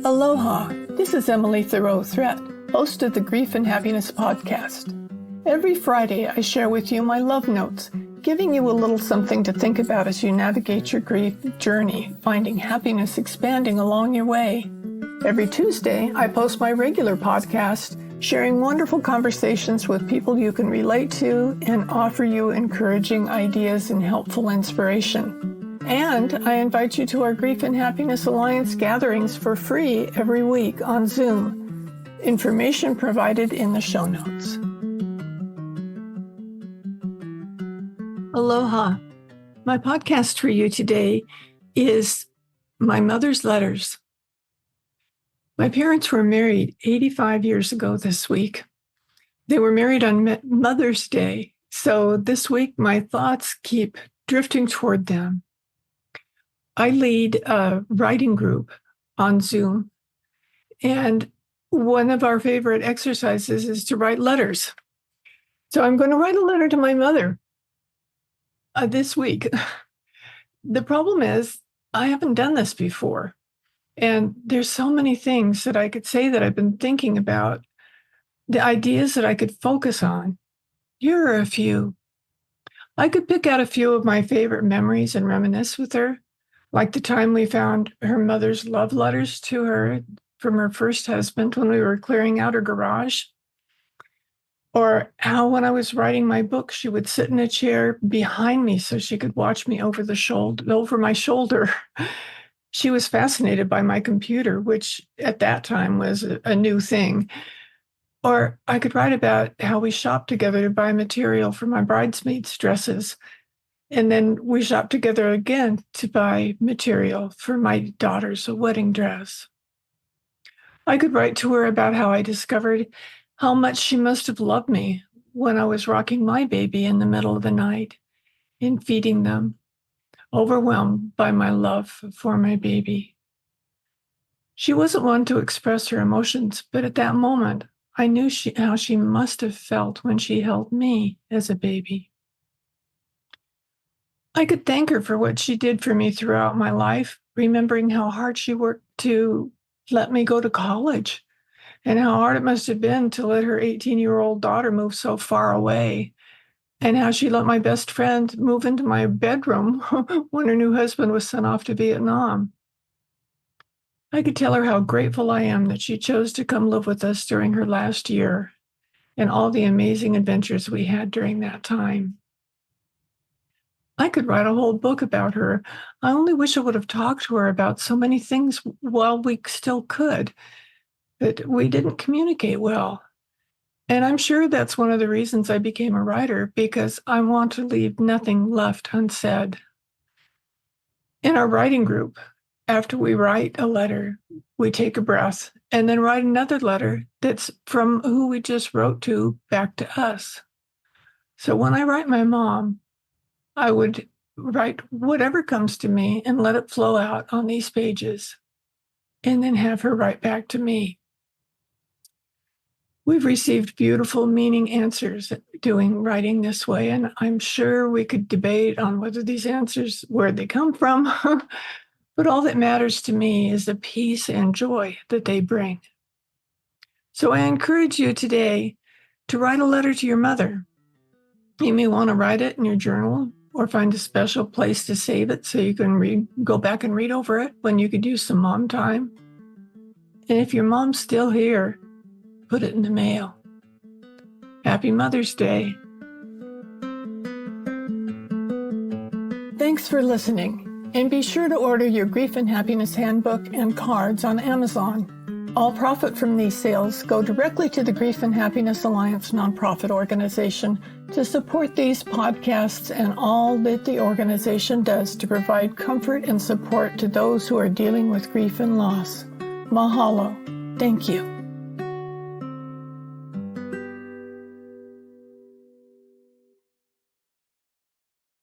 Aloha, this is Emily Thoreau-Threat, host of the Grief and Happiness podcast. Every Friday, I share with you my love notes, giving you a little something to think about as you navigate your grief journey, finding happiness expanding along your way. Every Tuesday, I post my regular podcast, sharing wonderful conversations with people you can relate to and offer you encouraging ideas and helpful inspiration. And I invite you to our Grief and Happiness Alliance gatherings for free every week on Zoom. Information provided in the show notes. Aloha. My podcast for you today is My Mother's Letters. My parents were married 85 years ago this week. They were married on Mother's Day, so this week my thoughts keep drifting toward them. I lead a writing group on Zoom, and one of our favorite exercises is to write letters. So I'm going to write a letter to my mother this week. The problem is I haven't done this before, and there's so many things that I could say that I've been thinking about, the ideas that I could focus on. Here are a few. I could pick out a few of my favorite memories and reminisce with her, like the time we found her mother's love letters to her from her first husband when we were clearing out her garage. Or how when I was writing my book, she would sit in a chair behind me so she could watch me over my shoulder. She was fascinated by my computer, which at that time was a new thing. Or I could write about how we shopped together to buy material for my bridesmaids' dresses. And then we shopped together again to buy material for my daughter's wedding dress. I could write to her about how I discovered how much she must have loved me when I was rocking my baby in the middle of the night and feeding them, overwhelmed by my love for my baby. She wasn't one to express her emotions, but at that moment, I knew how she must have felt when she held me as a baby. I could thank her for what she did for me throughout my life, remembering how hard she worked to let me go to college and how hard it must have been to let her 18-year-old daughter move so far away, and how she let my best friend move into my bedroom when her new husband was sent off to Vietnam. I could tell her how grateful I am that she chose to come live with us during her last year and all the amazing adventures we had during that time. I could write a whole book about her. I only wish I would have talked to her about so many things while we still could, but we didn't communicate well. And I'm sure that's one of the reasons I became a writer, because I want to leave nothing left unsaid. In our writing group, after we write a letter, we take a breath and then write another letter that's from who we just wrote to back to us. So when I write my mom, I would write whatever comes to me and let it flow out on these pages, and then have her write back to me. We've received beautiful, meaning answers writing this way, and I'm sure we could debate on whether these answers, where they come from, but all that matters to me is the peace and joy that they bring. So I encourage you today to write a letter to your mother. You may want to write it in your journal, or find a special place to save it so you can go back and read over it when you could use some mom time. And if your mom's still here, put it in the mail. Happy Mother's Day. Thanks for listening, and be sure to order your Grief and Happiness Handbook and cards on Amazon. All profit from these sales go directly to the Grief and Happiness Alliance nonprofit organization to support these podcasts and all that the organization does to provide comfort and support to those who are dealing with grief and loss. Mahalo. Thank you.